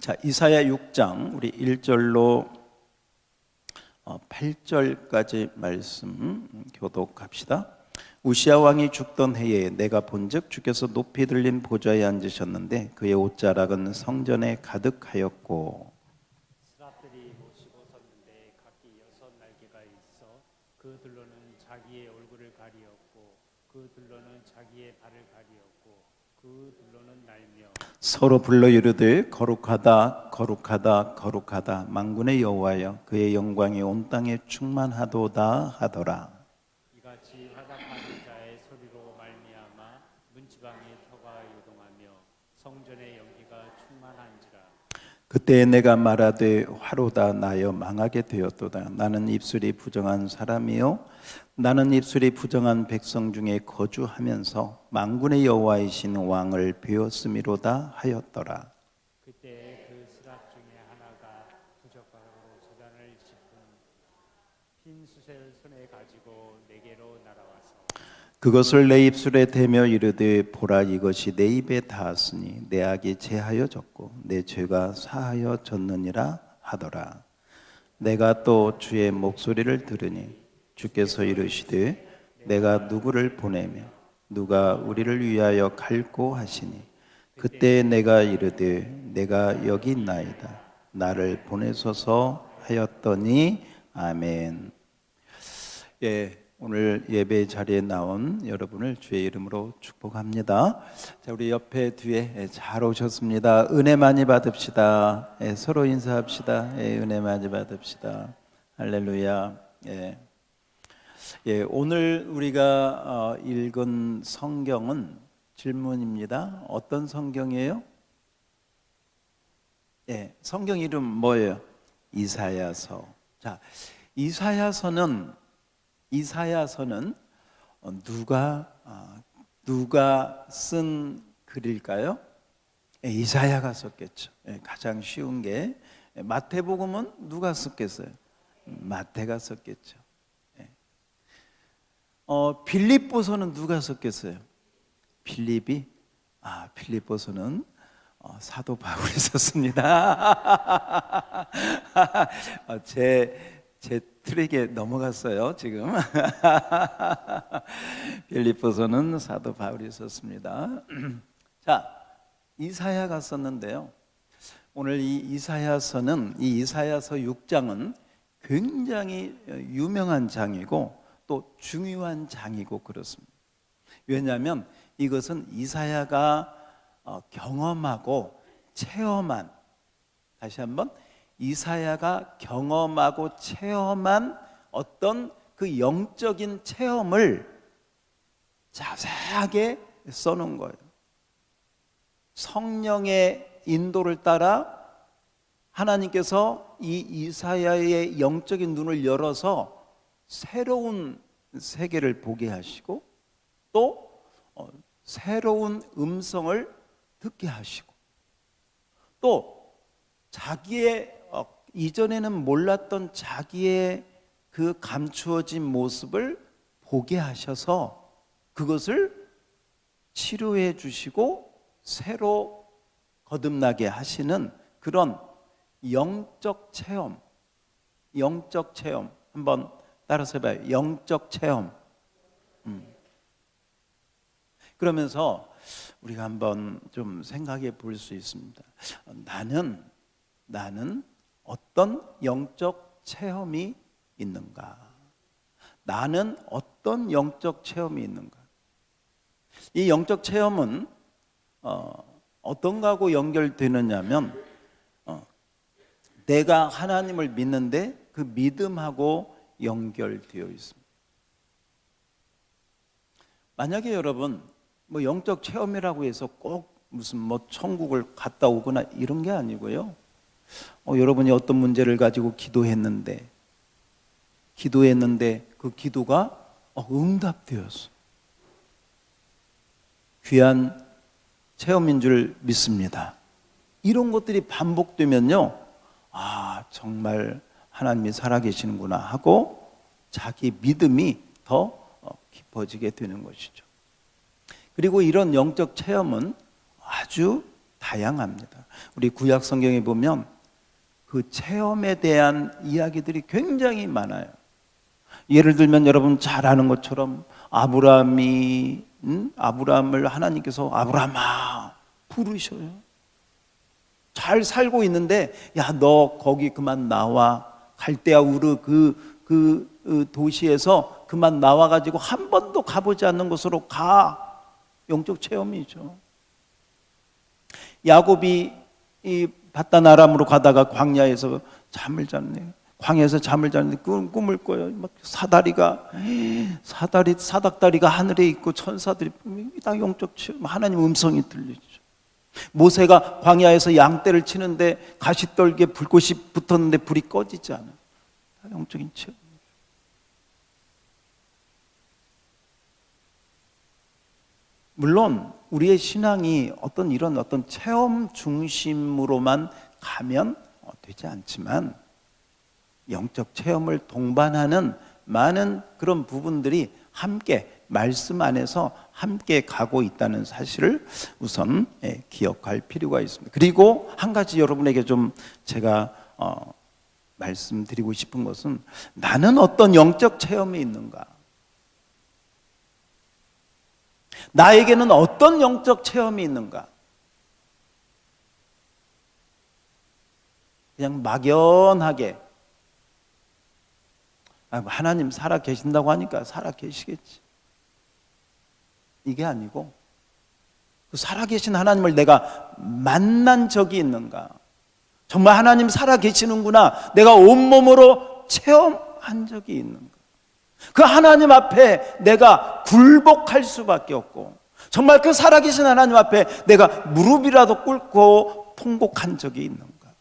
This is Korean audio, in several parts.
자, 이사야 6장 우리 1절로 8절까지 말씀 교독합시다. 우시야 왕이 죽던 해에 내가 본즉 주께서 높이 들린 보좌에 앉으셨는데 그의 옷자락은 성전에 가득하였고 스랍들이 모시고 섰는데 각기 6날개가 있어 그들로는 자기의 얼굴을 가리었고 그들로는 자기의 발을 가리었고 그들로는 날며 서로 불러 이르되 거룩하다 거룩하다 거룩하다 만군의 여호와여 그의 영광이 온 땅에 충만하도다 하더라. 이같이 화답하는 자의 소리로 말미암아 문지방의 터가 요동하며 성전의 연기가 충만한지라. 그때 내가 말하되 화로다 나여 망하게 되었도다. 나는 입술이 부정한 사람이요 나는 입술이 부정한 백성 중에 거주하면서 만군의 여호와이신 왕을 배웠음이로다 하였더라. 그때 그 스랍 중에 하나가 부젓가락으로 재단을 짚은 흰 숫을 손에 가지고 내게로 날아와서 그것을 내 입술에 대며 이르되 보라 이것이 내 입에 닿았으니 내 악이 제하여졌고 내 죄가 사하여졌느니라 하더라. 내가 또 주의 목소리를 들으니 주께서 이르시되 내가 누구를 보내며 누가 우리를 위하여 갈고 하시니 그때 내가 이르되 내가 여기 있나이다 나를 보내소서 하였더니 아멘. 예, 오늘 예배 자리에 나온 여러분을 주의 이름으로 축복합니다. 자, 우리 옆에 뒤에 잘 오셨습니다. 은혜 많이 받읍시다. 예, 서로 인사합시다. 예, 은혜 많이 받읍시다. 할렐루야. 예. 예, 오늘 우리가 읽은 성경은 질문입니다. 어떤 성경이에요? 예, 성경 이름 뭐예요? 이사야서. 자, 이사야서는 누가 쓴 글일까요? 예, 이사야가 썼겠죠. 예, 가장 쉬운 게 마태복음은 누가 썼겠어요? 마태가 썼겠죠. 빌립보서는 누가 썼겠어요? 빌립이? 빌립보서는 사도 바울이 썼습니다. 제 트릭에 넘어갔어요 지금. 빌립보서는 사도 바울이 썼습니다. 자, 이사야가 썼는데요. 오늘 이 이사야서는 이 이사야서 6장은 굉장히 유명한 장이고 또 중요한 장이고 그렇습니다. 왜냐하면 이것은 이사야가 경험하고 체험한, 다시 한번 이사야가 경험하고 체험한 어떤 그 영적인 체험을 자세하게 써놓은 거예요. 성령의 인도를 따라 하나님께서 이 이사야의 영적인 눈을 열어서 새로운 세계를 보게 하시고 또 새로운 음성을 듣게 하시고 또 자기의 이전에는 몰랐던 자기의 그 감추어진 모습을 보게 하셔서 그것을 치료해 주시고 새로 거듭나게 하시는 그런 영적 체험 한번 따라서 해봐요. 영적 체험. 그러면서 우리가 한번 좀 생각해 볼 수 있습니다. 나는 어떤 영적 체험이 있는가? 나는 어떤 영적 체험이 있는가? 이 영적 체험은 어떤 거하고 연결되느냐면 내가 하나님을 믿는데 그 믿음하고 연결되어 있습니다. 만약에 여러분 영적 체험이라고 해서 꼭 무슨 천국을 갔다 오거나 이런 게 아니고요. 여러분이 어떤 문제를 가지고 기도했는데 그 기도가 응답되었어. 귀한 체험인 줄 믿습니다. 이런 것들이 반복되면요, 정말 하나님이 살아계시는구나 하고 자기 믿음이 더 깊어지게 되는 것이죠. 그리고 이런 영적 체험은 아주 다양합니다. 우리 구약 성경에 보면 그 체험에 대한 이야기들이 굉장히 많아요. 예를 들면 여러분 잘 아는 것처럼 아브라함을 하나님께서 아브라함아 부르셔요. 잘 살고 있는데 야, 너 거기 그만 나와. 갈대아 우르 그 도시에서 그만 나와가지고 한 번도 가보지 않는 곳으로 가. 영적 체험이죠. 야곱이 이 바단 아람으로 가다가 광야에서 잠을 잤네. 광야에서 잠을 잤는데 꿈을 꿔요. 막 사닥다리가 하늘에 있고 천사들이 다 영적 체험, 하나님 음성이 들리죠. 모세가 광야에서 양떼를 치는데 가시떨기에 불꽃이 붙었는데 불이 꺼지지 않아요. 다 영적인 체험. 물론 우리의 신앙이 어떤 체험 중심으로만 가면 되지 않지만 영적 체험을 동반하는 많은 그런 부분들이 함께 말씀 안에서 함께 가고 있다는 사실을 우선 기억할 필요가 있습니다. 그리고 한 가지 여러분에게 좀 제가 말씀드리고 싶은 것은 나는 어떤 영적 체험이 있는가? 나에게는 어떤 영적 체험이 있는가? 그냥 막연하게 하나님 살아 계신다고 하니까 살아 계시겠지. 이게 아니고 그 살아 계신 하나님을 내가 만난 적이 있는가? 정말 하나님 살아 계시는구나. 내가 온몸으로 체험한 적이 있는가? 그 하나님 앞에 내가 굴복할 수밖에 없고 정말 그 살아계신 하나님 앞에 내가 무릎이라도 꿇고 통곡한 적이 있는가?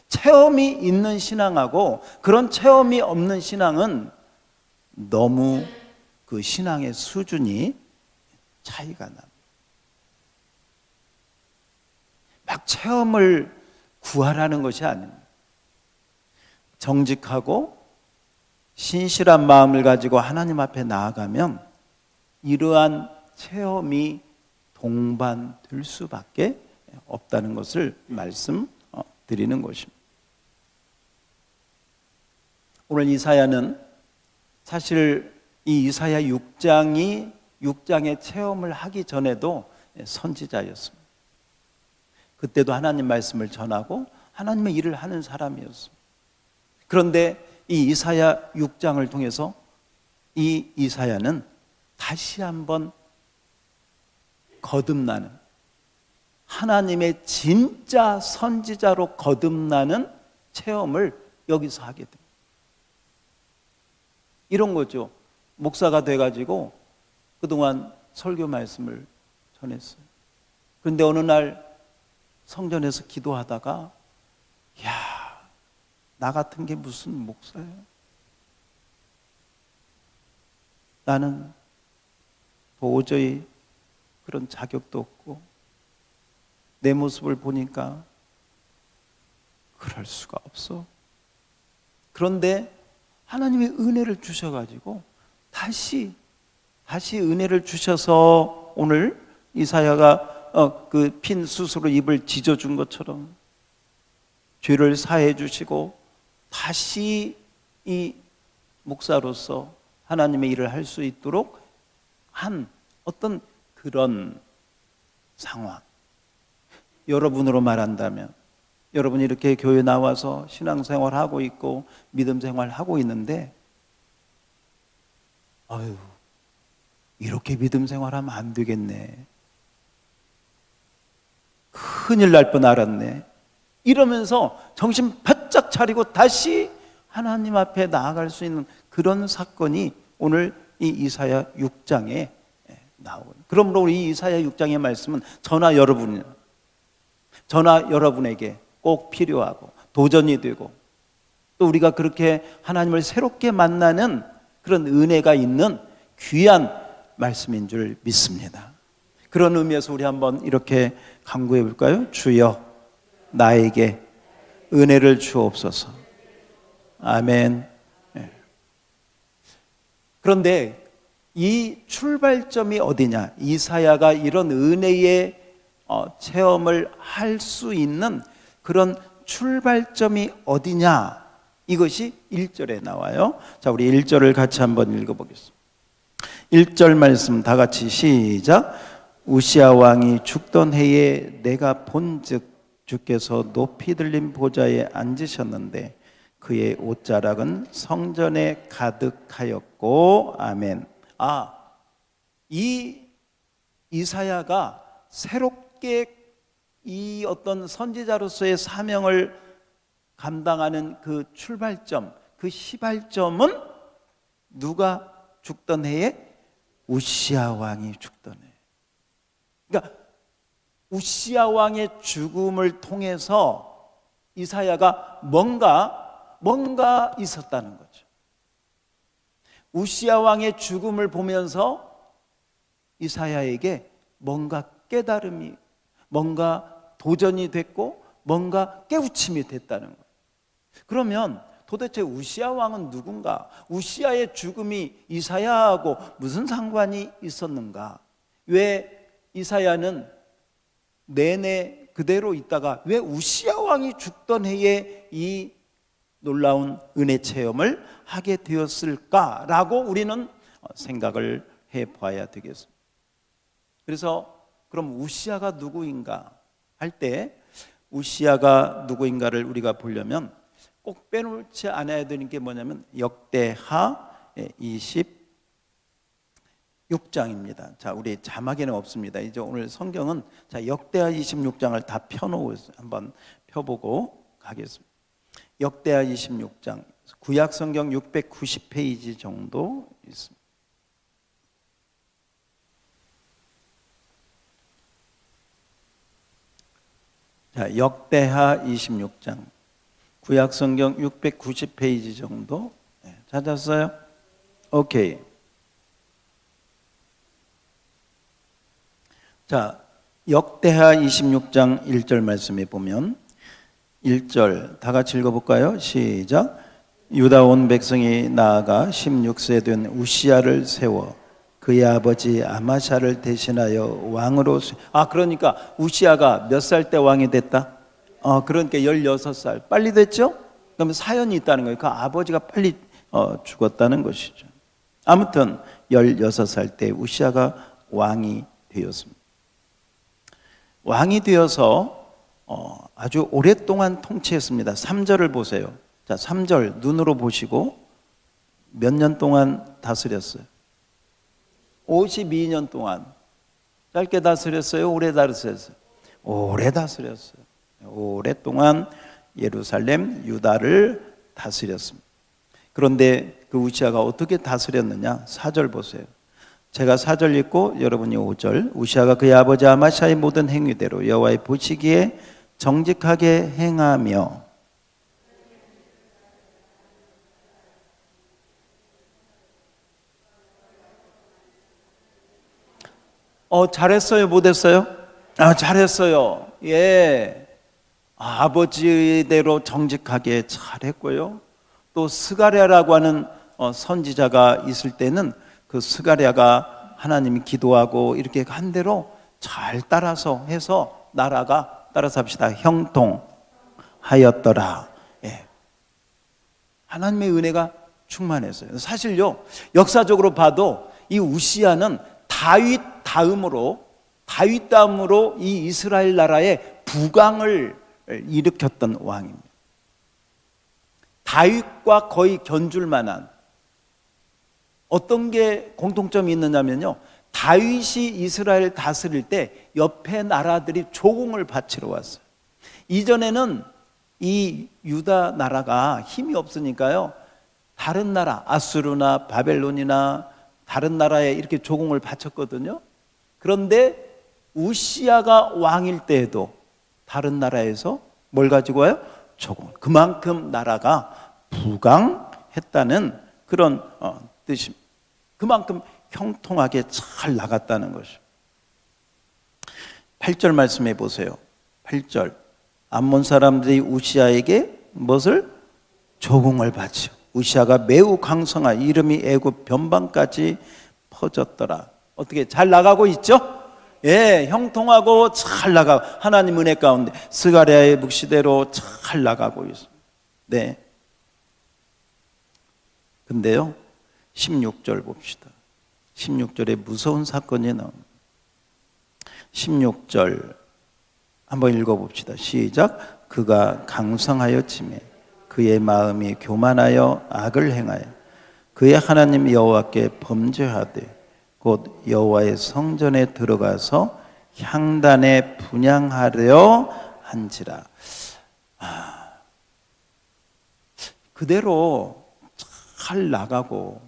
체험이 있는 신앙하고 그런 체험이 없는 신앙은 너무 그 신앙의 수준이 차이가 납니다. 막 체험을 구하라는 것이 아닙니다. 정직하고 신실한 마음을 가지고 하나님 앞에 나아가면 이러한 체험이 동반될 수밖에 없다는 것을 말씀드리는 것입니다. 오늘 이사야는 사실 이 이사야 6장의 체험을 하기 전에도 선지자였습니다. 그때도 하나님 말씀을 전하고 하나님의 일을 하는 사람이었습니다. 그런데 이 이사야 6장을 통해서 이 이사야는 다시 한번 거듭나는 하나님의 진짜 선지자로 거듭나는 체험을 여기서 하게 됩니다. 이런 거죠. 목사가 돼가지고 그동안 설교 말씀을 전했어요. 그런데 어느 날 성전에서 기도하다가 나 같은 게 무슨 목사예요? 나는 도저히 그런 자격도 없고 내 모습을 보니까 그럴 수가 없어. 그런데 하나님의 은혜를 주셔가지고 다시 은혜를 주셔서 오늘 이사야가 그 핀 숯으로 입을 지져준 것처럼 죄를 사해 주시고 다시 이 목사로서 하나님의 일을 할 수 있도록 한 어떤 그런 상황. 여러분으로 말한다면 여러분이 이렇게 교회 나와서 신앙생활하고 있고 믿음 생활하고 있는데 이렇게 믿음 생활하면 안 되겠네. 큰일 날 뻔 알았네. 이러면서 정신 바짝 차리고 다시 하나님 앞에 나아갈 수 있는 그런 사건이 오늘 이 이사야 6장에 나오고, 그러므로 우리 이사야 6장의 말씀은 저나 여러분에게 꼭 필요하고 도전이 되고 또 우리가 그렇게 하나님을 새롭게 만나는 그런 은혜가 있는 귀한 말씀인 줄 믿습니다. 그런 의미에서 우리 한번 이렇게 간구해 볼까요? 주여 나에게 은혜를 주옵소서. 아멘. 그런데 이 출발점이 어디냐? 이사야가 이런 은혜의 체험을 할 수 있는 그런 출발점이 어디냐? 이것이 1절에 나와요. 자, 우리 1절을 같이 한번 읽어보겠습니다. 1절 말씀 다 같이 시작. 우시야 왕이 죽던 해에 내가 본즉 주께서 높이 들린 보좌에 앉으셨는데 그의 옷자락은 성전에 가득하였고. 아멘. 이 이사야가 새롭게 이 어떤 선지자로서의 사명을 감당하는 그 출발점, 그 시발점은 누가 죽던 해에? 우시야 왕이 죽던 해. 그러니까 우시야 왕의 죽음을 통해서 이사야가 뭔가 있었다는 거죠. 우시야 왕의 죽음을 보면서 이사야에게 뭔가 깨달음이, 뭔가 도전이 됐고 뭔가 깨우침이 됐다는 거예요. 그러면 도대체 우시야 왕은 누군가? 우시야의 죽음이 이사야하고 무슨 상관이 있었는가? 왜 이사야는 내내 그대로 있다가 왜 우시야 왕이 죽던 해에 이 놀라운 은혜 체험을 하게 되었을까라고 우리는 생각을 해봐야 되겠습니다. 그래서 그럼 우시야가 누구인가 할 때 우시야가 누구인가를 우리가 보려면 꼭 빼놓지 않아야 되는 게 뭐냐면 역대하 26장입니다. 자, 우리 자막에는 없습니다. 이제 오늘 성경은 자, 역대하 26장을 다 펴놓고 한번 펴보고 가겠습니다. 역대하 26장 구약 성경 690페이지 정도 있습니다. 자, 역대하 26장 구약 성경 690페이지 정도 찾았어요? 오케이. 자, 역대하 26장 1절 말씀에 보면 1절 다 같이 읽어볼까요? 시작. 유다 온 백성이 나아가 16세 된 우시야를 세워 그의 아버지 아마샤를 대신하여 왕으로 그러니까 우시야가 몇 살 때 왕이 됐다? 그러니까 16살 빨리 됐죠? 그러면 사연이 있다는 거예요. 그 아버지가 빨리 죽었다는 것이죠. 아무튼 16살 때 우시야가 왕이 되었습니다. 왕이 되어서 아주 오랫동안 통치했습니다. 3절을 보세요. 자, 3절 눈으로 보시고 몇 년 동안 다스렸어요? 52년 동안. 짧게 다스렸어요? 오래 다스렸어요? 오래 다스렸어요. 오랫동안 예루살렘, 유다를 다스렸습니다. 그런데 그 우시야가 어떻게 다스렸느냐? 4절 보세요. 제가 4절 읽고 여러분이 5절. 우시야가 그의 아버지 아마샤의 모든 행위대로 여호와의 보시기에 정직하게 행하며 잘했어요? 못했어요? 잘했어요. 예. 아버지대로 정직하게 잘했고요. 또 스가랴라고 하는 선지자가 있을 때는 그 스가랴가 하나님이 기도하고 이렇게 한 대로 잘 따라서 해서 나라가 따라서 합시다. 형통하였더라. 예. 하나님의 은혜가 충만했어요. 사실요, 역사적으로 봐도 이 우시야는 다윗 다음으로 이 이스라엘 나라의 부강을 일으켰던 왕입니다. 다윗과 거의 견줄 만한 어떤 게 공통점이 있느냐면요, 다윗이 이스라엘 다스릴 때 옆에 나라들이 조공을 바치러 왔어요. 이전에는 이 유다 나라가 힘이 없으니까요, 다른 나라 아수르나 바벨론이나 다른 나라에 이렇게 조공을 바쳤거든요. 그런데 우시야가 왕일 때에도 다른 나라에서 뭘 가지고 와요? 조공을. 그만큼 나라가 부강했다는 그런 뜻입니다. 그만큼 형통하게 잘 나갔다는 것이죠. 8절 말씀해 보세요. 8절. 암몬 사람들이 우시야에게 무엇을? 조공을 바치고 우시야가 매우 강성하 이름이 애굽 변방까지 터졌더라. 어떻게 잘 나가고 있죠? 예, 형통하고 잘 나가고 하나님 은혜 가운데 스가랴의 묵시대로 잘 나가고 있습니다. 네. 근데요, 16절 봅시다. 16절에 무서운 사건이 나옵니다. 16절 한번 읽어봅시다. 시작. 그가 강성하여 치매 그의 마음이 교만하여 악을 행하여 그의 하나님 여호와께 범죄하되 곧 여호와의 성전에 들어가서 향단에 분향하려 한지라. 그대로 잘 나가고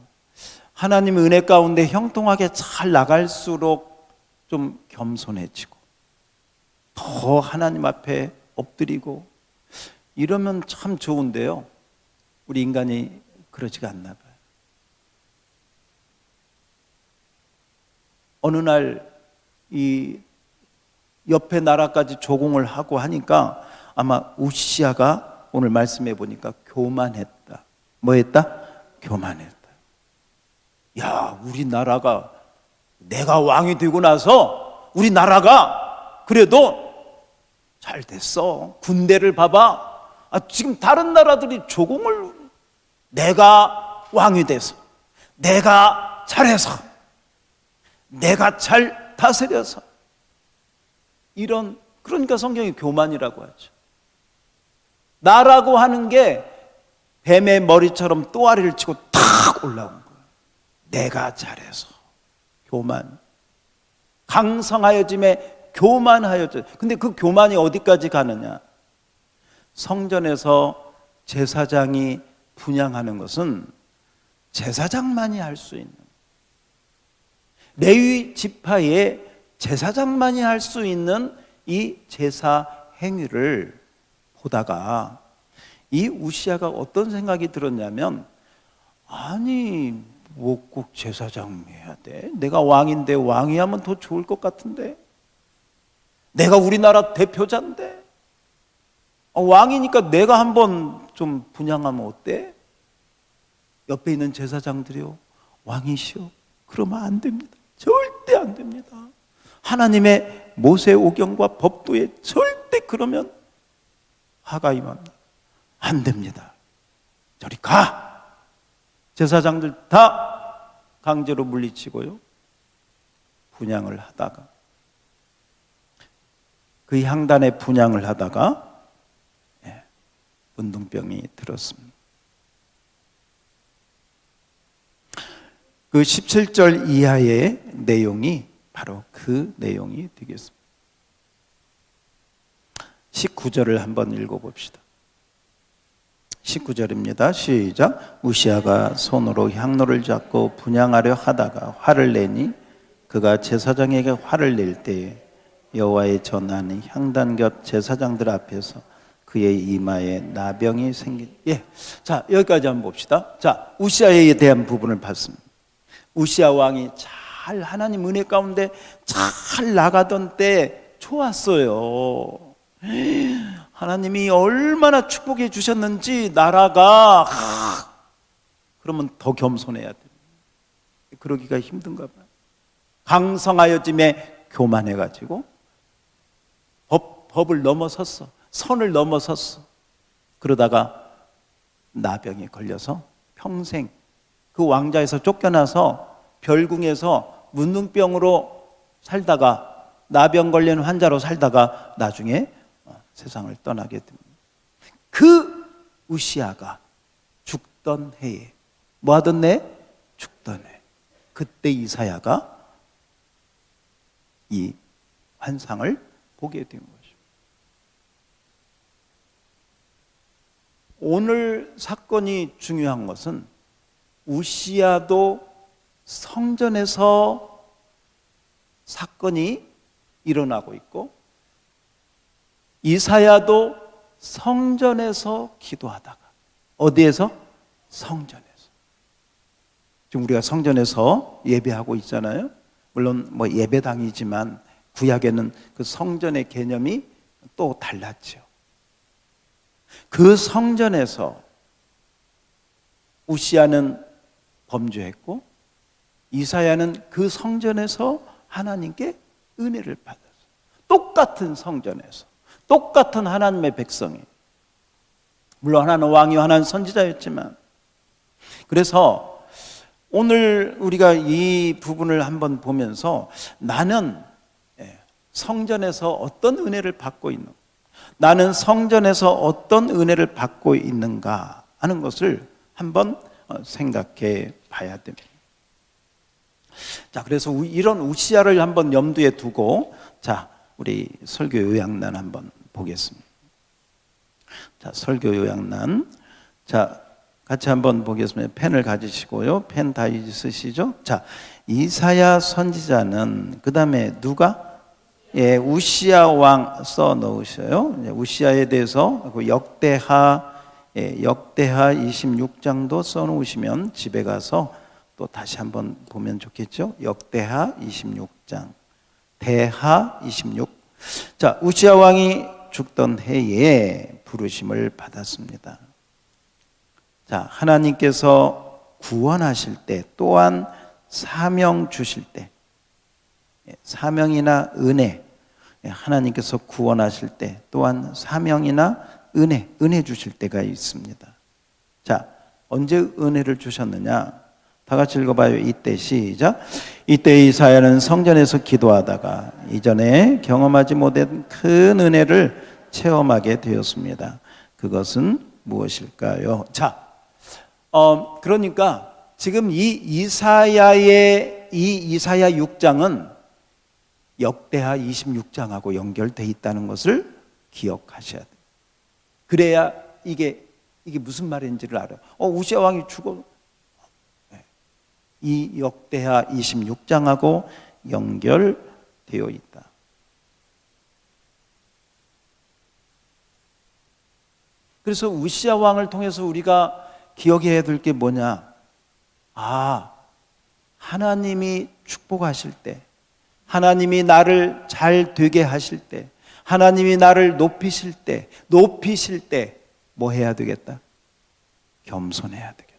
하나님 은혜 가운데 형통하게 잘 나갈수록 좀 겸손해지고 더 하나님 앞에 엎드리고 이러면 참 좋은데요, 우리 인간이 그러지가 않나 봐요. 어느 날 이 옆에 나라까지 조공을 하고 하니까 아마 우시아가 오늘 말씀해 보니까 교만했다. 뭐 했다? 교만했다. 야, 우리나라가 내가 왕이 되고 나서 우리나라가 그래도 잘 됐어. 군대를 봐봐. 지금 다른 나라들이 조공을 내가 왕이 돼서 내가 잘해서 내가 잘 다스려서 이런, 그러니까 성경이 교만이라고 하죠. 나라고 하는 게 뱀의 머리처럼 또아리를 치고 탁 올라온 거예요. 내가 잘해서 교만, 강성하여짐에 교만하여짐. 근데 그 교만이 어디까지 가느냐? 성전에서 제사장이 분향하는 것은 제사장만이 할 수 있는, 레위 지파의 제사장만이 할 수 있는 이 제사 행위를 보다가 이 우시아가 어떤 생각이 들었냐면, 아니 뭐 꼭 제사장 해야 돼? 내가 왕인데 왕이 하면 더 좋을 것 같은데, 내가 우리나라 대표자인데 왕이니까 내가 한번 좀 분향하면 어때? 옆에 있는 제사장들이요, 왕이시오, 그러면 안 됩니다. 절대 안 됩니다. 하나님의 모세오경과 법도에 절대 그러면 화가 임합니다. 안 됩니다. 저리 가. 제사장들 다 강제로 물리치고요, 분향을 하다가, 그 향단에 분향을 하다가 문둥병이 들었습니다. 그 17절 이하의 내용이 바로 그 내용이 되겠습니다. 19절을 한번 읽어봅시다. 19절입니다. 시작. 우시아가 손으로 향로를 잡고 분향하려 하다가 화를 내니 그가 제사장에게 화를 낼 때에 여호와의 전하는 향단 곁 제사장들 앞에서 그의 이마에 나병이 생긴. 자, 여기까지 한번 봅시다. 자, 우시아에 대한 부분을 봤습니다. 우시아 왕이 잘 하나님 은혜 가운데 잘 나가던 때 좋았어요. 하나님이 얼마나 축복해 주셨는지 나라가, 그러면 더 겸손해야 돼요. 그러기가 힘든가 봐요. 강성하여짐에 교만해가지고 법을 넘어섰어. 선을 넘어섰어. 그러다가 나병에 걸려서 평생 그 왕자에서 쫓겨나서 별궁에서 문둥병으로 살다가, 나병 걸린 환자로 살다가 나중에 세상을 떠나게 됩니다. 그 우시아가 죽던 해에, 뭐 하던 해? 죽던 해. 그때 이사야가 이 환상을 보게 된 거죠. 오늘 사건이 중요한 것은 우시아도 성전에서 사건이 일어나고 있고, 이사야도 성전에서 기도하다가, 어디에서? 성전에서. 지금 우리가 성전에서 예배하고 있잖아요. 물론 뭐 예배당이지만 구약에는 그 성전의 개념이 또 달랐죠. 그 성전에서 우시아는 범죄했고 이사야는 그 성전에서 하나님께 은혜를 받았어요. 똑같은 성전에서, 똑같은 하나님의 백성이. 물론 하나는 왕이요 하나는 선지자였지만, 그래서 오늘 우리가 이 부분을 한번 보면서 나는 성전에서 어떤 은혜를 받고 있는가, 나는 성전에서 어떤 은혜를 받고 있는가 하는 것을 한번 생각해 봐야 됩니다. 자, 그래서 이런 우시야를 한번 염두에 두고, 자, 우리 설교 요약란 한번 보겠습니다. 자, 설교 요약란. 자, 같이 한번 보겠습니다. 펜을 가지시고요. 펜 다 있으시죠? 자, 이사야 선지자는 그 다음에 누가? 우시야 왕 써 넣으셔요. 우시야에 대해서 역대하 26장도 써 놓으시면 집에 가서 또 다시 한번 보면 좋겠죠. 역대하 26장, 대하 26. 자, 우시야 왕이 죽던 해에 부르심을 받았습니다. 자, 하나님께서 구원하실 때, 또한 사명 주실 때, 사명이나 은혜, 하나님께서 구원하실 때, 또한 사명이나 은혜 주실 때가 있습니다. 자, 언제 은혜를 주셨느냐? 다 같이 읽어봐요. 이때. 시작. 이때 이사야는 성전에서 기도하다가 이전에 경험하지 못한 큰 은혜를 체험하게 되었습니다. 그것은 무엇일까요? 자, 그러니까 지금 이 이사야 6장은 역대하 26장하고 연결되어 있다는 것을 기억하셔야 돼요. 그래야 이게 무슨 말인지를 알아요. 우시야 왕이 죽어. 이 역대하 26장하고 연결되어 있다. 그래서 우시야 왕을 통해서 우리가 기억해야 될 게 뭐냐? 하나님이 축복하실 때, 하나님이 나를 잘 되게 하실 때, 하나님이 나를 높이실 때 뭐 해야 되겠다? 겸손해야 되겠다.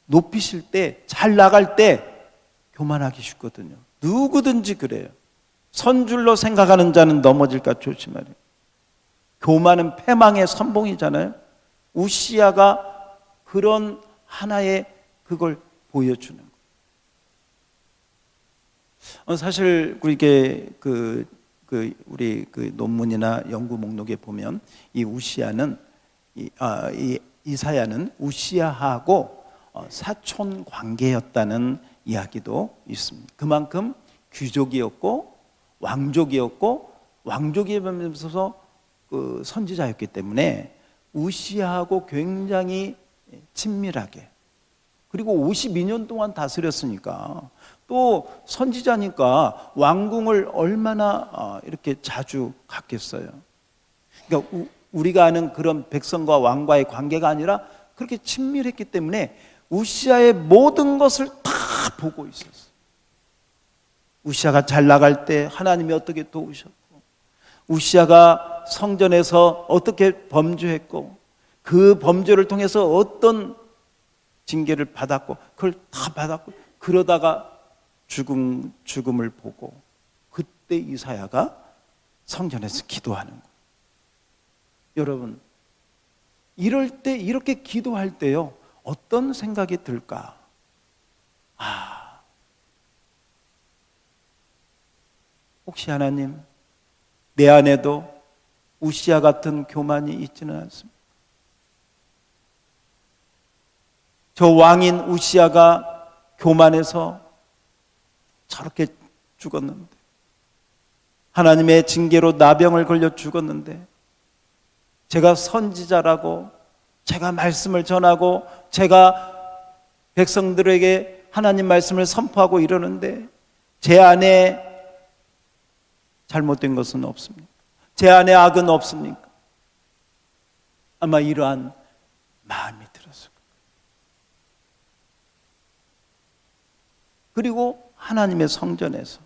높이실 때, 잘 나갈 때 교만하기 쉽거든요. 누구든지 그래요. 선줄로 생각하는 자는 넘어질까 조심하래요. 교만은 패망의 선봉이잖아요. 우시야가 그런 하나의 그걸 보여주는 거예요. 사실 우리 우리 논문이나 연구 목록에 보면 이 우시야는 이사야는 우시야하고 사촌 관계였다는 이야기도 있습니다. 그만큼 귀족이었고 왕족이면서 그 선지자였기 때문에 우시야하고 굉장히 친밀하게, 그리고 52년 동안 다스렸으니까 또 선지자니까 왕궁을 얼마나 이렇게 자주 갔겠어요. 그러니까 우리가 아는 그런 백성과 왕과의 관계가 아니라 그렇게 친밀했기 때문에 우시야의 모든 것을 다 보고 있었어요. 우시야가 잘 나갈 때 하나님이 어떻게 도우셨고, 우시야가 성전에서 어떻게 범죄했고, 그 범죄를 통해서 어떤 징계를 받았고, 그걸 다 받았고, 그러다가 죽음을 보고, 그때 이사야가 성전에서 기도하는 거예요. 여러분, 이럴 때, 이렇게 기도할 때요, 어떤 생각이 들까? 혹시 하나님, 내 안에도 우시야 같은 교만이 있지는 않습니다. 저 왕인 우시야가 교만해서 저렇게 죽었는데, 하나님의 징계로 나병을 걸려 죽었는데, 제가 선지자라고, 제가 말씀을 전하고, 제가 백성들에게 하나님 말씀을 선포하고 이러는데 제 안에 잘못된 것은 없습니까? 제 안에 악은 없습니까? 아마 이러한 마음이 들었을 거예요. 그리고 하나님의 성전에서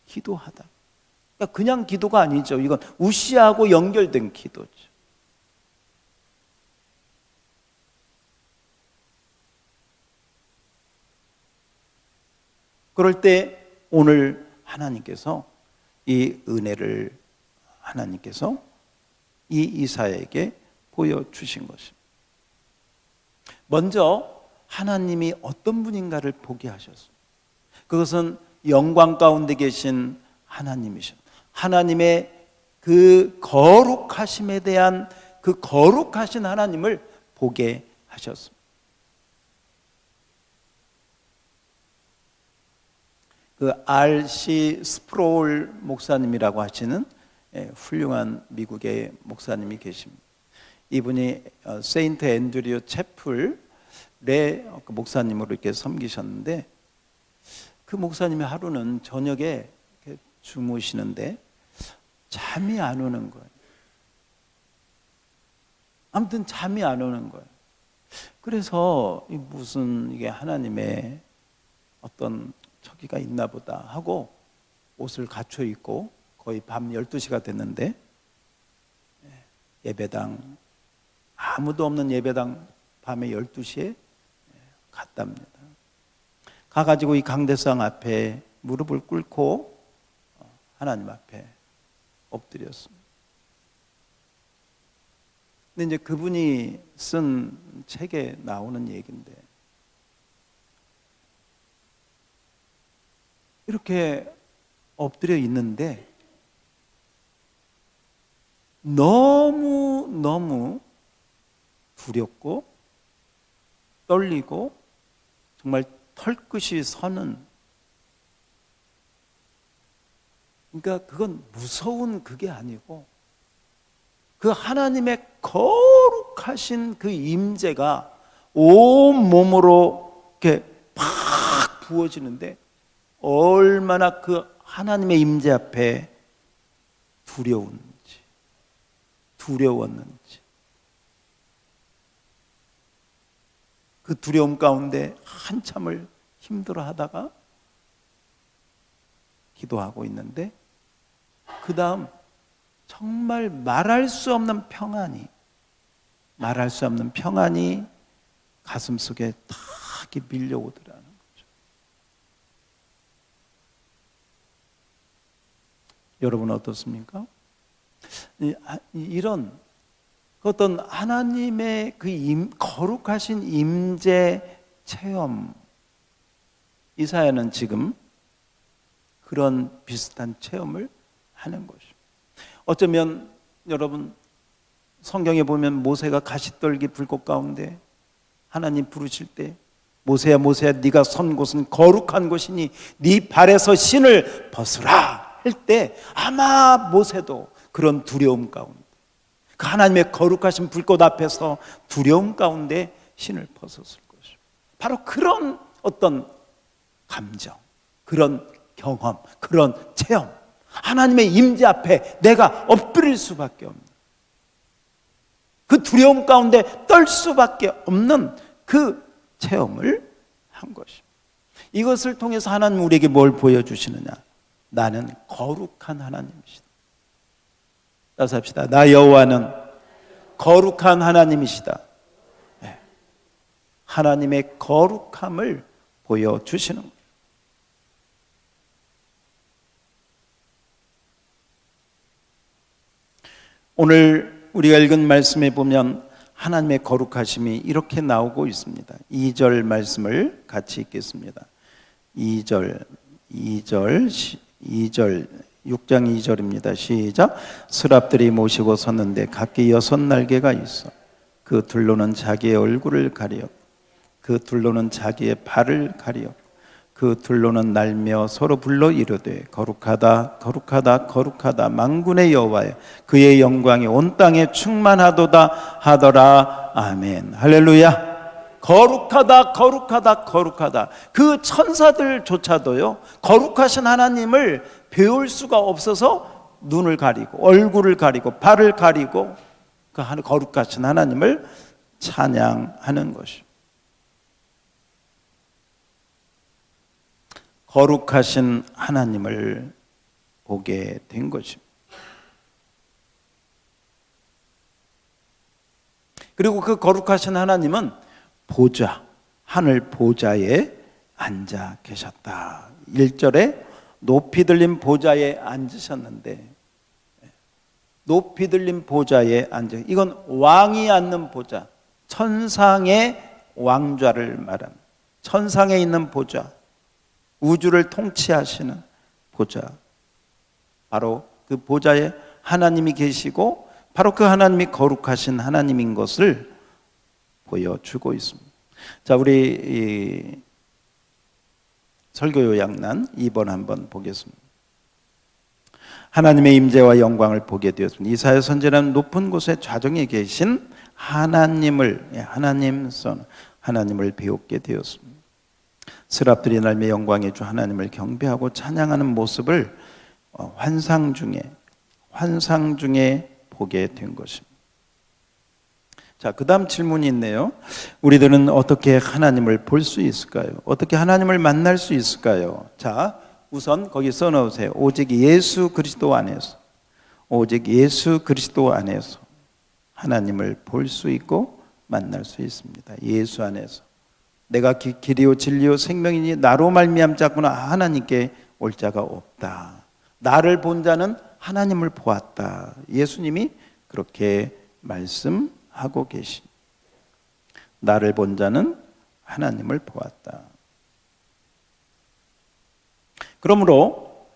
기도하다. 그러니까 그냥 기도가 아니죠. 이건 우시야하고 연결된 기도죠. 그럴 때 오늘 하나님께서 이 은혜를 하나님께서 이 이사야에게 보여주신 것입니다. 먼저 하나님이 어떤 분인가를 보게 하셨습니다. 그것은 영광 가운데 계신 하나님이십니다. 하나님의 그 거룩하심에 대한 그 거룩하신 하나님을 보게 하셨습니다. 그 R.C. 스프롤 목사님이라고 하시는 훌륭한 미국의 목사님이 계십니다. 이분이 세인트 앤드류 채플의 목사님으로 이렇게 섬기셨는데, 그 목사님이 하루는 저녁에 이렇게 주무시는데 잠이 안 오는 거예요. 아무튼 잠이 안 오는 거예요. 그래서 무슨 이게 하나님의 어떤 저기가 있나 보다 하고 옷을 갖춰 입고 거의 밤 12시가 됐는데 예배당, 아무도 없는 예배당 밤에 12시에 갔답니다. 가가지고 이 강대상 앞에 무릎을 꿇고 하나님 앞에 엎드렸습니다. 근데 이제 그분이 쓴 책에 나오는 얘기인데, 이렇게 엎드려 있는데 너무 두렵고 떨리고 정말 털끝이 서는, 그러니까 그건 무서운 그게 아니고 그 하나님의 거룩하신 그 임재가 온 몸으로 이렇게 팍 부어지는데 얼마나 그 하나님의 임재 앞에 두려웠는지, 그 두려움 가운데 한참을 힘들어 하다가 기도하고 있는데, 그 다음 정말 말할 수 없는 평안이 가슴 속에 다 이렇게 밀려오더라는 거죠. 여러분 어떻습니까? 이런 어떤 하나님의 그 거룩하신 임재 체험, 이사야는 지금 그런 비슷한 체험을 하는 것이죠. 어쩌면 여러분 성경에 보면 모세가 가시떨기 불꽃 가운데 하나님 부르실 때 모세야 모세야 네가 선 곳은 거룩한 곳이니 네 발에서 신을 벗으라 할 때 아마 모세도 그런 두려움 가운데, 그 하나님의 거룩하신 불꽃 앞에서 두려움 가운데 신을 벗었을 것이죠. 바로 그런 어떤 감정, 그런 경험, 그런 체험, 하나님의 임재 앞에 내가 엎드릴 수밖에 없는, 그 두려움 가운데 떨 수밖에 없는 그 체험을 한 것입니다. 이것을 통해서 하나님 우리에게 뭘 보여주시느냐? 나는 거룩한 하나님이시다. 따라서 합시다. 나 여호와는 거룩한 하나님이시다. 네. 하나님의 거룩함을 보여주시는 거예요. 오늘 우리가 읽은 말씀에 보면 하나님의 거룩하심이 이렇게 나오고 있습니다. 2절 말씀을 같이 읽겠습니다. 6장 2절입니다. 시작. 스랍들이 모시고 섰는데 각기 6날개가 있어 그 둘로는 자기의 얼굴을 가리었고 그 둘로는 자기의 발을 가리었고 그 둘로는 날며 서로 불러 이르되 거룩하다 거룩하다 거룩하다 만군의 여호와여 그의 영광이 온 땅에 충만하도다 하더라. 아멘. 할렐루야. 거룩하다 거룩하다 거룩하다. 그 천사들조차도요 거룩하신 하나님을 배울 수가 없어서 눈을 가리고 얼굴을 가리고 발을 가리고 그 거룩하신 하나님을 찬양하는 것이죠. 거룩하신 하나님을 보게 된 것입니다. 그리고 그 거룩하신 하나님은 보좌, 하늘 보좌에 앉아 계셨다. 1절에 높이 들린 보좌에 앉으셨는데, 높이 들린 보좌에 앉아, 이건 왕이 앉는 보좌, 천상의 왕좌를 말합니다. 천상에 있는 보좌, 우주를 통치하시는 보좌, 바로 그 보좌에 하나님이 계시고 바로 그 하나님이 거룩하신 하나님인 것을 보여주고 있습니다. 자, 우리 설교 요약란 2번 한번 보겠습니다. 하나님의 임재와 영광을 보게 되었습니다. 이사야 선지자는 높은 곳에 좌정에 계신 하나님을 배우게 되었습니다. 스랍들이 날며 영광의 주 하나님을 경배하고 찬양하는 모습을 환상 중에 보게 된 것입니다. 자, 그 다음 질문이 있네요. 우리들은 어떻게 하나님을 볼 수 있을까요? 어떻게 하나님을 만날 수 있을까요? 자, 우선 거기 써놓으세요. 오직 예수 그리스도 안에서, 오직 예수 그리스도 안에서 하나님을 볼 수 있고 만날 수 있습니다. 예수 안에서. 내가 길이요 진리요 생명이니 나로 말미암자꾸나 하나님께 올 자가 없다. 나를 본 자는 하나님을 보았다. 예수님이 그렇게 말씀하고 계십니다. 나를 본 자는 하나님을 보았다. 그러므로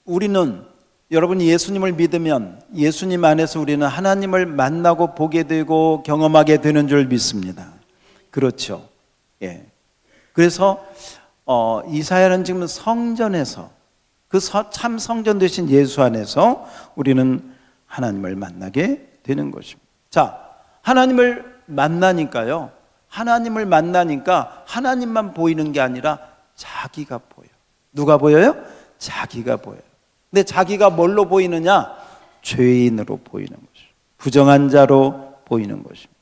우리는, 여러분이 예수님을 믿으면 예수님 안에서 우리는 하나님을 만나고 보게 되고 경험하게 되는 줄 믿습니다. 그렇죠. 예. 그래서 이사야는 지금 성전에서, 그 참 성전 되신 예수 안에서 우리는 하나님을 만나게 되는 것입니다. 자, 하나님을 만나니까 하나님만 보이는 게 아니라 자기가 보여요. 누가 보여요? 자기가 보여요. 근데 자기가 뭘로 보이느냐? 죄인으로 보이는 것이죠. 부정한 자로 보이는 것입니다.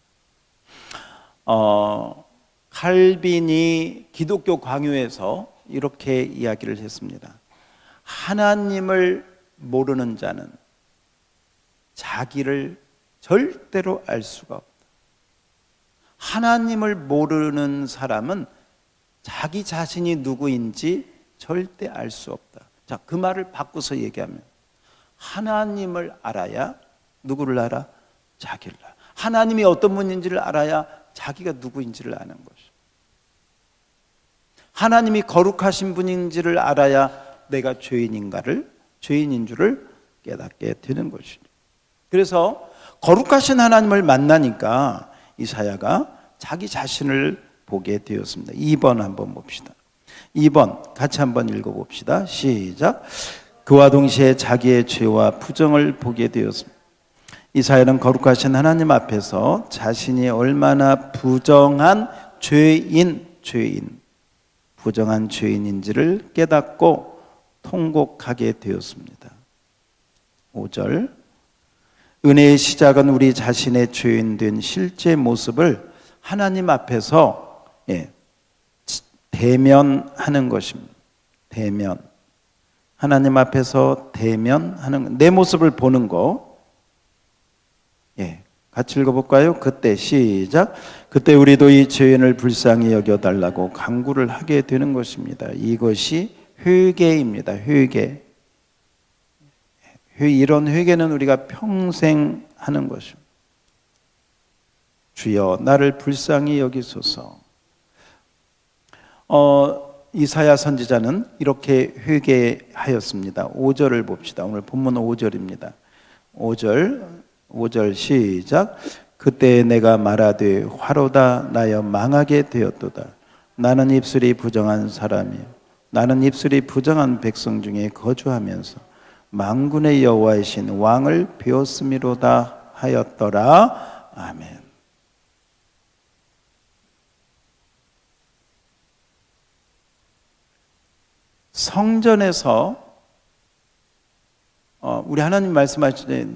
칼빈이 기독교 강요에서 이렇게 이야기를 했습니다. 하나님을 모르는 자는 자기를 절대로 알 수가 없다. 하나님을 모르는 사람은 자기 자신이 누구인지 절대 알 수 없다. 자, 그 말을 바꿔서 얘기하면 하나님을 알아야 누구를 알아? 자기를 알아. 하나님이 어떤 분인지를 알아야 자기가 누구인지를 아는 것이죠. 하나님이 거룩하신 분인지를 알아야 내가 죄인인 줄을 깨닫게 되는 것이죠. 그래서 거룩하신 하나님을 만나니까 이사야가 자기 자신을 보게 되었습니다. 2번 한번 봅시다. 2번 같이 한번 읽어봅시다. 시작. 그와 동시에 자기의 죄와 부정을 보게 되었습니다. 이사야는 거룩하신 하나님 앞에서 자신이 얼마나 부정한 죄인인지를 깨닫고 통곡하게 되었습니다. 5절. 은혜의 시작은 우리 자신의 죄인된 실제 모습을 하나님 앞에서 대면하는 것입니다. 대면. 하나님 앞에서 대면하는, 내 모습을 보는 거. 같이 읽어볼까요? 그때 시작. 그때 우리도 이 죄인을 불쌍히 여겨달라고 간구를 하게 되는 것입니다. 이것이 회개입니다. 회개. 이런 회개는 우리가 평생 하는 것입니다. 주여 나를 불쌍히 여기소서. 이사야 선지자는 이렇게 회개하였습니다. 5절을 봅시다. 오늘 본문 5절입니다. 5절 시작. 그때 내가 말하되 화로다 나여 망하게 되었도다. 나는 입술이 부정한 사람이요 나는 입술이 부정한 백성 중에 거주하면서 만군의 여호와이신 왕을 배웠음이로다 하였더라. 아멘. 성전에서 우리 하나님 말씀하시되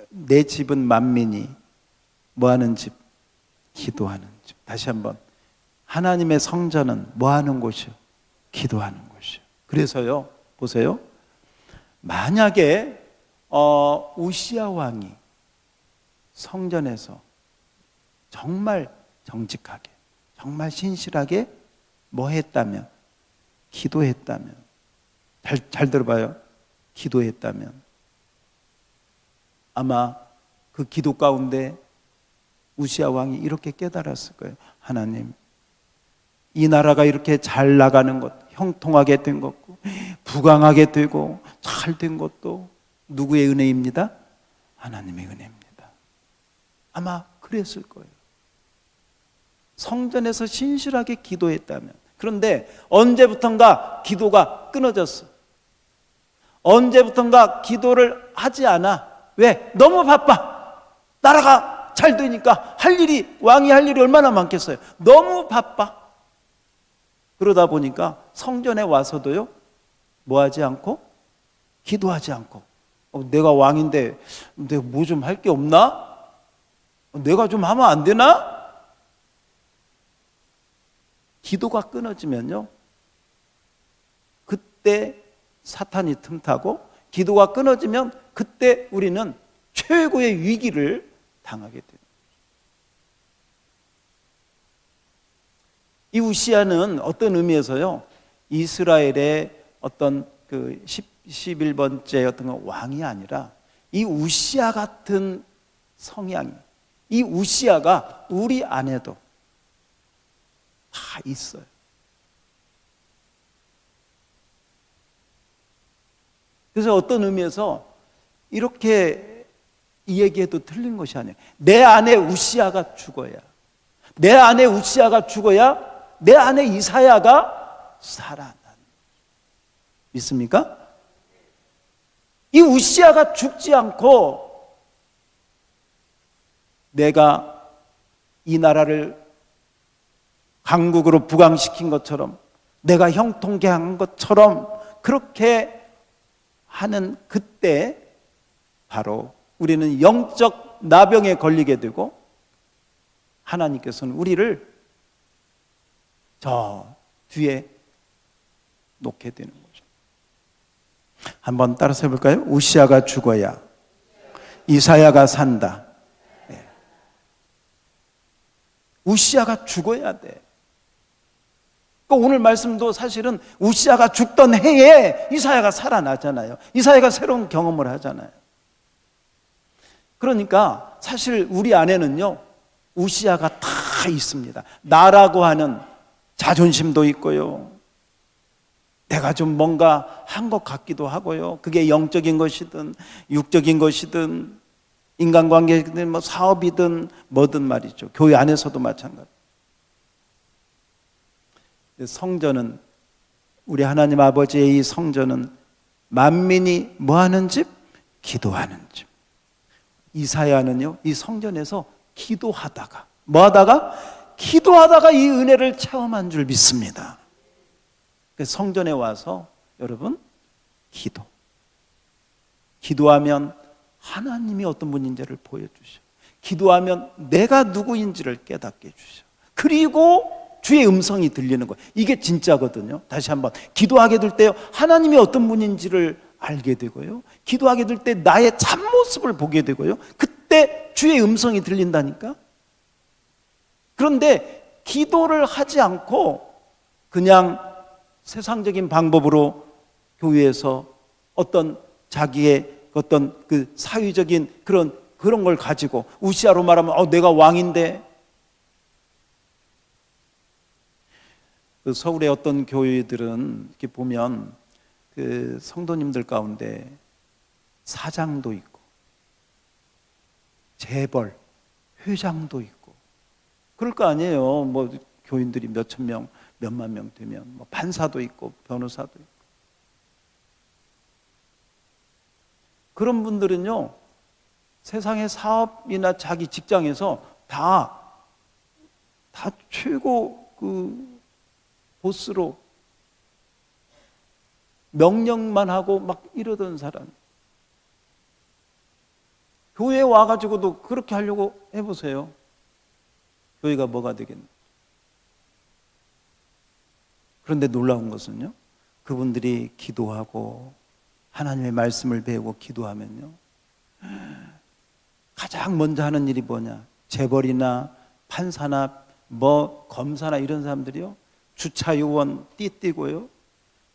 내 집은 만민이 뭐하는 집? 기도하는 집. 다시 한번, 하나님의 성전은 뭐하는 곳이요? 기도하는 곳이요. 그래서요, 보세요. 만약에 우시야 왕이 성전에서 정말 정직하게, 정말 신실하게 뭐 했다면? 기도했다면. 잘 들어봐요. 기도했다면. 아마 그 기도 가운데 우시아 왕이 이렇게 깨달았을 거예요. 하나님, 이 나라가 이렇게 잘 나가는 것, 형통하게 된 것고 부강하게 되고 잘 된 것도 누구의 은혜입니다? 하나님의 은혜입니다. 아마 그랬을 거예요. 성전에서 신실하게 기도했다면. 그런데 언제부턴가 기도가 끊어졌어. 언제부턴가 기도를 하지 않아. 왜? 너무 바빠. 나라가 잘 되니까 왕이 할 일이 얼마나 많겠어요. 너무 바빠. 그러다 보니까 성전에 와서도요, 뭐 하지 않고? 기도하지 않고. 내가 왕인데 내가 뭐 좀 할 게 없나? 내가 좀 하면 안 되나? 기도가 끊어지면요, 그때 사탄이 틈타고, 기도가 끊어지면 그때 우리는 최고의 위기를 당하게 됩니다. 이 우시아는 어떤 의미에서요, 이스라엘의 어떤 그 11번째 어떤 왕이 아니라 이 우시아 같은 성향이, 이 우시아가 우리 안에도 다 있어요. 그래서 어떤 의미에서 이렇게 이 얘기해도 틀린 것이 아니에요. 내 안에 우시아가 죽어야, 내 안에 우시아가 죽어야 내 안에 이사야가 살아나는, 믿습니까? 이 우시아가 죽지 않고 내가 이 나라를 강국으로 부강시킨 것처럼, 내가 형통케 한 것처럼 그렇게 하는 그때 바로 우리는 영적 나병에 걸리게 되고, 하나님께서는 우리를 저 뒤에 놓게 되는 거죠. 한번 따라서 해볼까요? 우시아가 죽어야 이사야가 산다. 네. 우시아가 죽어야 돼. 오늘 말씀도 사실은 우시아가 죽던 해에 이사야가 살아나잖아요. 이사야가 새로운 경험을 하잖아요. 그러니까 사실 우리 안에는요, 우시아가 다 있습니다. 나라고 하는 자존심도 있고요, 내가 좀 뭔가 한 것 같기도 하고요, 그게 영적인 것이든 육적인 것이든 인간관계든 뭐 사업이든 뭐든 말이죠. 교회 안에서도 마찬가지. 성전은, 우리 하나님 아버지의 이 성전은 만민이 뭐하는 집? 기도하는 집. 이사야는요, 이 성전에서 기도하다가, 뭐하다가? 기도하다가 이 은혜를 체험한 줄 믿습니다. 성전에 와서 여러분, 기도하면 하나님이 어떤 분인지를 보여주셔. 기도하면 내가 누구인지를 깨닫게 해주셔. 그리고 주의 음성이 들리는 거예요. 이게 진짜거든요. 다시 한번, 기도하게 될 때요, 하나님이 어떤 분인지를 알게 되고요, 기도하게 될 때 나의 참모습을 보게 되고요, 그때 주의 음성이 들린다니까. 그런데 기도를 하지 않고 그냥 세상적인 방법으로 교회에서 어떤 자기의 어떤 그 사회적인 그런 걸 가지고, 우시아로 말하면 내가 왕인데. 그 서울의 어떤 교회들은 이렇게 보면 그 성도님들 가운데 사장도 있고 재벌, 회장도 있고 그럴 거 아니에요. 뭐 교인들이 몇천 명, 몇만 명 되면 뭐 판사도 있고 변호사도 있고. 그런 분들은요, 세상의 사업이나 자기 직장에서 다 최고 그 보스로 명령만 하고 막 이러던 사람. 교회에 와가지고도 그렇게 하려고 해보세요. 교회가 뭐가 되겠나? 그런데 놀라운 것은요, 그분들이 기도하고 하나님의 말씀을 배우고 기도하면요, 가장 먼저 하는 일이 뭐냐? 재벌이나 판사나 뭐 검사나 이런 사람들이요, 주차 요원 띠띠고요.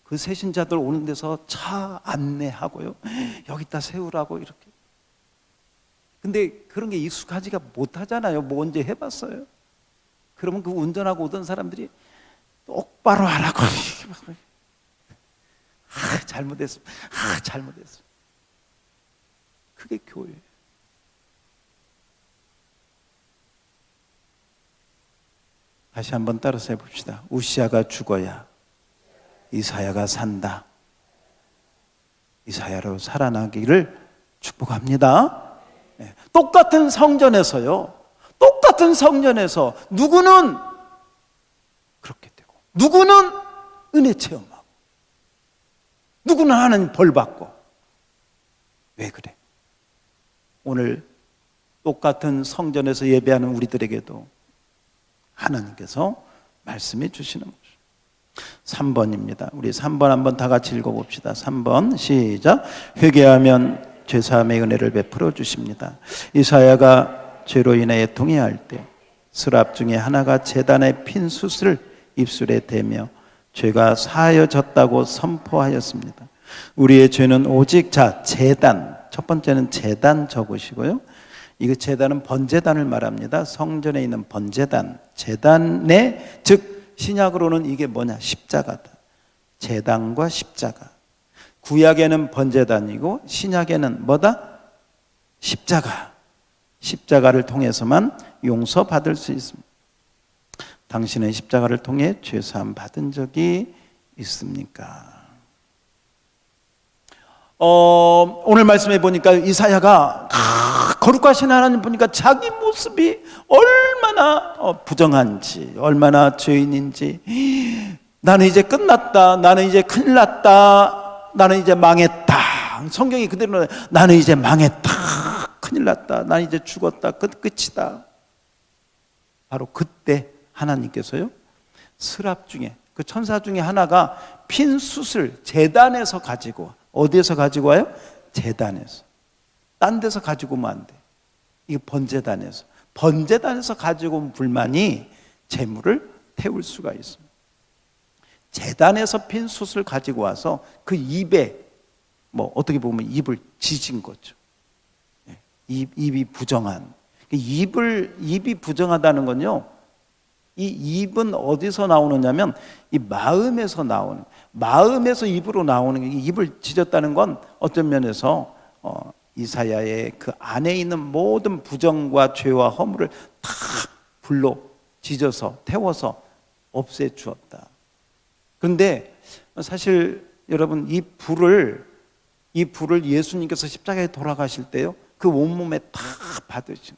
그 세신자들 오는 데서 차 안내하고요. 여기다 세우라고 이렇게. 근데 그런 게 익숙하지가 못하잖아요. 뭐 언제 해봤어요? 그러면 그 운전하고 오던 사람들이 똑바로 하라고. 잘못했어. 잘못했어. 그게 교회예요. 다시 한번 따라서 해봅시다. 우시아가 죽어야 이사야가 산다. 이사야로 살아나기를 축복합니다. 네. 똑같은 성전에서요. 똑같은 성전에서 누구는 그렇게 되고 누구는 은혜 체험하고 누구는 하나님 벌 받고. 왜 그래? 오늘 똑같은 성전에서 예배하는 우리들에게도 하나님께서 말씀해 주시는 거죠. 3번입니다. 우리 3번 한번 다 같이 읽어봅시다. 3번 시작. 회개하면 죄사함의 은혜를 베풀어 주십니다. 이사야가 죄로 인해 애통해할 때 스랍 중에 하나가 제단의 핀 숯을 입술에 대며 죄가 사하여졌다고 선포하였습니다. 우리의 죄는 오직 제단, 첫 번째는 제단 적으시고요. 이거 제단은 번제단을 말합니다. 성전에 있는 번제단, 제단의 즉 신약으로는 이게 뭐냐? 십자가다. 제단과 십자가. 구약에는 번제단이고 신약에는 뭐다? 십자가. 십자가를 통해서만 용서받을 수 있습니다. 당신은 십자가를 통해 죄사함 받은 적이 있습니까? 오늘 말씀해 보니까 이사야가 거룩하신 하나님 보니까 자기 모습이 얼마나 부정한지, 얼마나 죄인인지, 나는 이제 끝났다, 나는 이제 큰일 났다, 나는 이제 망했다. 성경이 그대로 나는 이제 망했다, 큰일 났다, 나는 이제 죽었다, 끝이다. 바로 그때 하나님께서요, 스랍 중에 그 천사 중에 하나가 핀 숯을 제단에서 가지고, 어디에서 가지고 와요? 제단에서. 딴 데서 가지고 오면 안 돼. 이게 번제단에서. 번제단에서 가지고 온 불만이 재물을 태울 수가 있습니다. 제단에서 핀 숯을 가지고 와서 그 입에, 뭐 어떻게 보면 입을 지진 거죠. 입이 부정한. 입이 부정하다는 건요, 이 입은 어디서 나오느냐면 이 마음에서 나오는, 마음에서 입으로 나오는 게, 입을 찢었다는 건 어떤 면에서 이사야의 그 안에 있는 모든 부정과 죄와 허물을 다 불로 찢어서 태워서 없애주었다. 그런데 사실 여러분, 이 불을 예수님께서 십자가에 돌아가실 때요, 그 온몸에 다 받으신,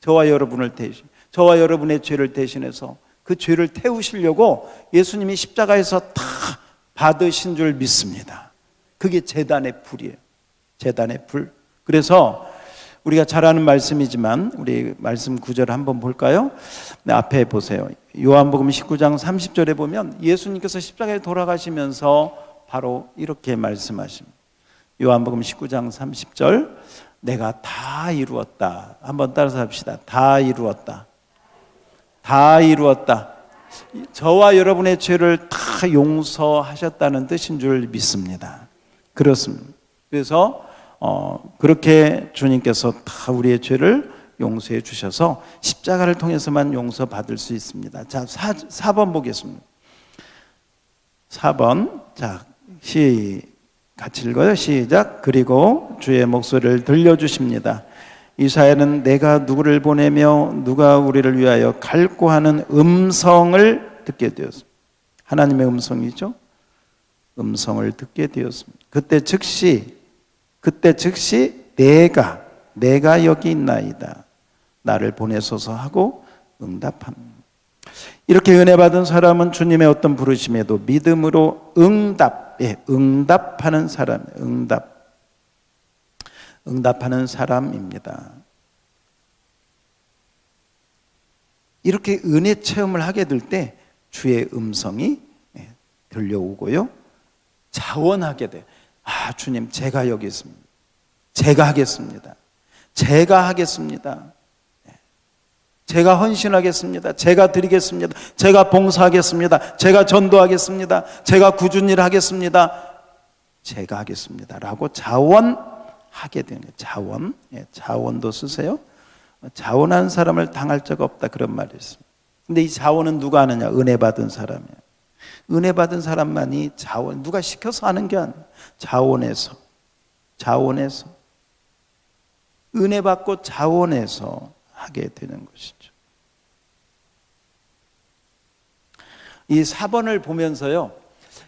저와 여러분을 대신, 저와 여러분의 죄를 대신해서 그 죄를 태우시려고 예수님이 십자가에서 다 받으신 줄 믿습니다. 그게 제단의 불이에요. 제단의 불. 그래서 우리가 잘 아는 말씀이지만 우리 말씀 구절 한번 볼까요? 네, 앞에 보세요. 요한복음 19장 30절에 보면 예수님께서 십자가에 돌아가시면서 바로 이렇게 말씀하십니다. 요한복음 19장 30절, 내가 다 이루었다. 한번 따라서 합시다. 다 이루었다. 다 이루었다. 저와 여러분의 죄를 다 용서하셨다는 뜻인 줄 믿습니다. 그렇습니다. 그래서 그렇게 주님께서 다 우리의 죄를 용서해 주셔서 십자가를 통해서만 용서받을 수 있습니다. 자, 4번 보겠습니다. 4번. 자, 같이 읽어요. 시작. 그리고 주의 목소리를 들려주십니다. 이사야는 내가 누구를 보내며 누가 우리를 위하여 갈고 하는 음성을 듣게 되었습니다. 하나님의 음성이죠. 음성을 듣게 되었습니다. 그때 즉시 내가 여기 있나이다, 나를 보내소서 하고 응답합니다. 이렇게 은혜 받은 사람은 주님의 어떤 부르심에도 믿음으로 응답하는 사람, 응답하는 사람입니다. 이렇게 은혜 체험을 하게 될 때 주의 음성이 들려오고요, 자원하게 돼. 아, 주님, 제가 여기 있습니다. 제가 하겠습니다. 제가 헌신하겠습니다. 제가 드리겠습니다. 제가 봉사하겠습니다. 제가 전도하겠습니다. 제가 꾸준히 일 하겠습니다. 제가 하겠습니다. 라고 자원하게 되는 거예요. 자원. 자원도 쓰세요. 자원하는 사람을 당할 적 없다. 그런 말이 있습니다. 근데 이 자원은 누가 하느냐? 은혜 받은 사람이에요. 은혜 받은 사람만이 자원, 누가 시켜서 하는 게 아니에요. 자원해서. 은혜 받고 자원해서 하게 되는 것이죠. 이 4번을 보면서요,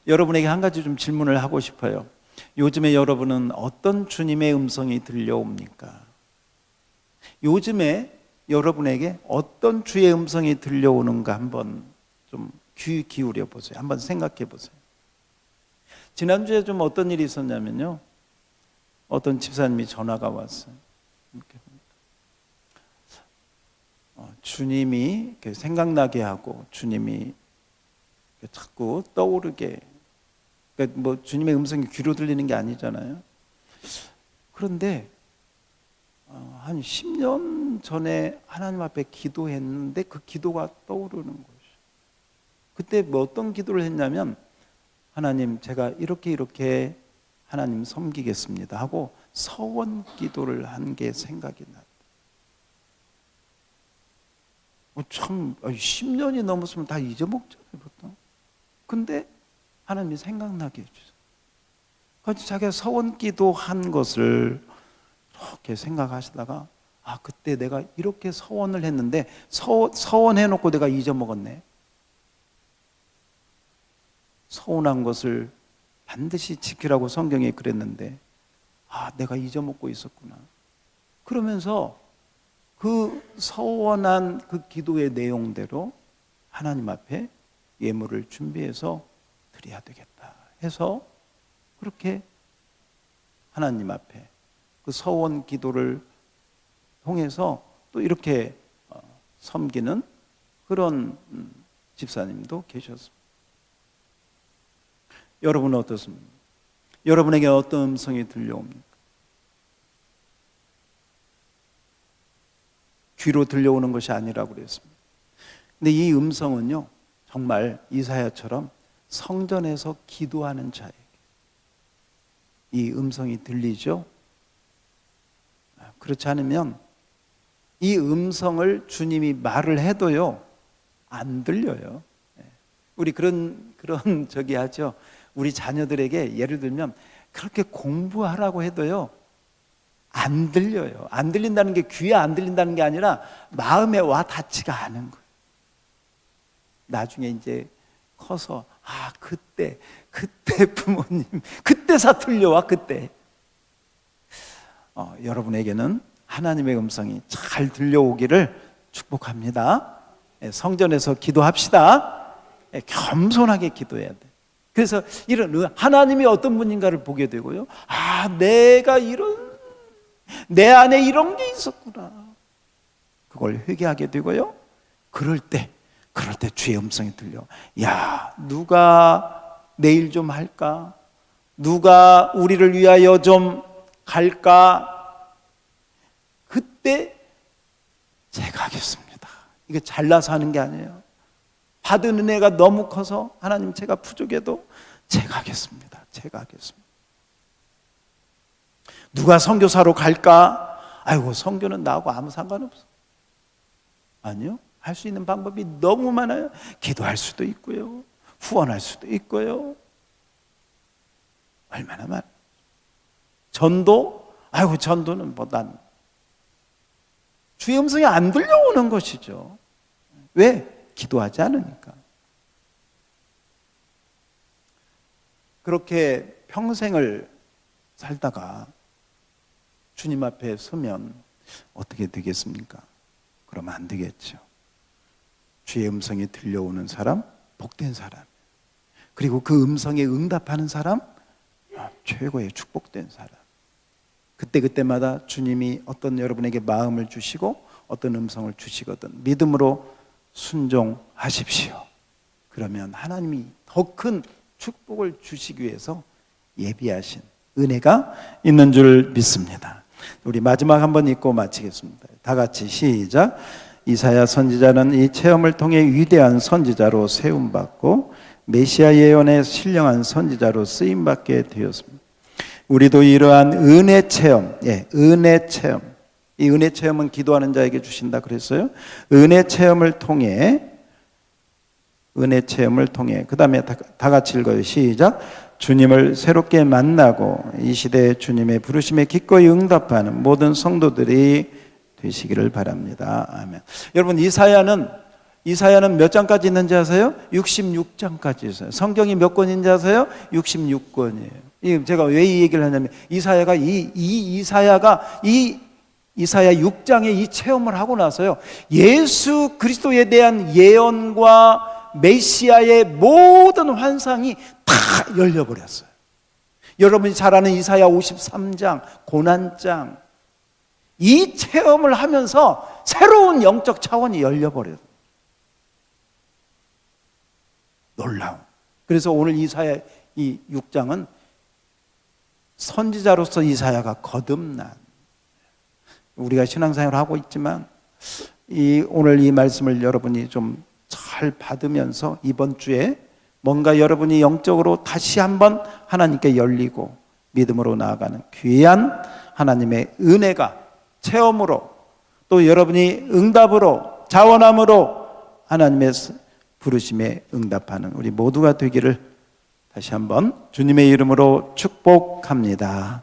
여러분에게 한 가지 좀 질문을 하고 싶어요. 요즘에 여러분은 어떤 주님의 음성이 들려옵니까? 요즘에 여러분에게 어떤 주의 음성이 들려오는가 한번 좀 귀 기울여 보세요. 한번 생각해 보세요. 지난주에 좀 어떤 일이 있었냐면요, 어떤 집사님이 전화가 왔어요. 이렇게 주님이 생각나게 하고 주님이 자꾸 떠오르게, 그러니까 뭐 주님의 음성이 귀로 들리는 게 아니잖아요. 그런데 한 10년 전에 하나님 앞에 기도했는데 그 기도가 떠오르는 것이. 그때 뭐 어떤 기도를 했냐면, 하나님 제가 이렇게 하나님 섬기겠습니다 하고 서원 기도를 한 게 생각이 나요. 참 10년이 넘었으면 다 잊어먹잖아요 보통. 근데 하나님이 생각나게 해주세요. 그래서 자기가 서원 기도한 것을 이렇게 생각하시다가, 그때 내가 이렇게 서원을 했는데 서원해놓고 내가 잊어먹었네. 서운한 것을 반드시 지키라고 성경에 그랬는데 내가 잊어먹고 있었구나. 그러면서 그 서원한 그 기도의 내용대로 하나님 앞에 예물을 준비해서 드려야 되겠다 해서 그렇게 하나님 앞에 그 서원 기도를 통해서 또 이렇게 섬기는 그런 집사님도 계셨습니다. 여러분은 어떻습니까? 여러분에게 어떤 음성이 들려옵니까? 귀로 들려오는 것이 아니라고 그랬습니다. 근데 이 음성은요, 정말 이사야처럼 성전에서 기도하는 자에게 이 음성이 들리죠. 그렇지 않으면 이 음성을 주님이 말을 해도요 안 들려요. 우리 그런 저기 하죠. 우리 자녀들에게 예를 들면 그렇게 공부하라고 해도요 안 들려요. 안 들린다는 게 귀에 안 들린다는 게 아니라 마음에 와 닿지가 않은 거예요. 나중에 이제 커서 그때 부모님 그때 사틀려와 그때. 여러분에게는 하나님의 음성이 잘 들려오기를 축복합니다. 성전에서 기도합시다. 겸손하게 기도해야 돼. 그래서 이런 하나님이 어떤 분인가를 보게 되고요. 내가 내 안에 이런 게 있었구나. 그걸 회개하게 되고요. 그럴 때 주의 음성이 들려. 누가 내일 좀 할까? 누가 우리를 위하여 좀 갈까? 그때 제가 하겠습니다. 이게 잘나서 하는 게 아니에요. 받은 은혜가 너무 커서 하나님 제가 부족해도 제가 하겠습니다. 누가 선교사로 갈까? 선교는 나하고 아무 상관없어. 아니요. 할 수 있는 방법이 너무 많아요. 기도할 수도 있고요. 후원할 수도 있고요. 얼마나 많아요. 전도? 전도는 난 주의 음성이 안 들려오는 것이죠. 왜? 기도하지 않으니까. 그렇게 평생을 살다가 주님 앞에 서면 어떻게 되겠습니까? 그러면 안 되겠죠. 주의 음성이 들려오는 사람, 복된 사람. 그리고 그 음성에 응답하는 사람, 최고의 축복된 사람. 그때마다 주님이 어떤 여러분에게 마음을 주시고 어떤 음성을 주시거든 믿음으로 순종하십시오. 그러면 하나님이 더 큰 축복을 주시기 위해서 예비하신 은혜가 있는 줄 믿습니다. 우리 마지막 한번 읽고 마치겠습니다. 다 같이 시작. 이사야 선지자는 이 체험을 통해 위대한 선지자로 세움받고 메시아 예언의 신령한 선지자로 쓰임받게 되었습니다. 우리도 이러한 은혜 체험, 은혜 체험, 이 은혜 체험은 기도하는 자에게 주신다 그랬어요. 은혜 체험을 통해 그 다음에 다 같이 읽어요. 시작. 주님을 새롭게 만나고 이 시대에 주님의 부르심에 기꺼이 응답하는 모든 성도들이 되시기를 바랍니다. 아멘. 여러분, 이사야는 몇 장까지 있는지 아세요? 66장까지 있어요. 성경이 몇 권인지 아세요? 66권이에요. 제가 왜 이 얘기를 하냐면 이사야 6장에 이 체험을 하고 나서요, 예수 그리스도에 대한 예언과 메시아의 모든 환상이 다 열려버렸어요. 여러분이 잘 아는 이사야 53장 고난장, 이 체험을 하면서 새로운 영적 차원이 열려버려요. 놀라운. 그래서 오늘 이사야 이 6장은 선지자로서 이사야가 거듭난, 우리가 신앙생활을 하고 있지만 오늘 이 말씀을 여러분이 좀 잘 받으면서 이번 주에 뭔가 여러분이 영적으로 다시 한번 하나님께 열리고 믿음으로 나아가는 귀한 하나님의 은혜가 체험으로, 또 여러분이 응답으로, 자원함으로 하나님의 부르심에 응답하는 우리 모두가 되기를 다시 한번 주님의 이름으로 축복합니다.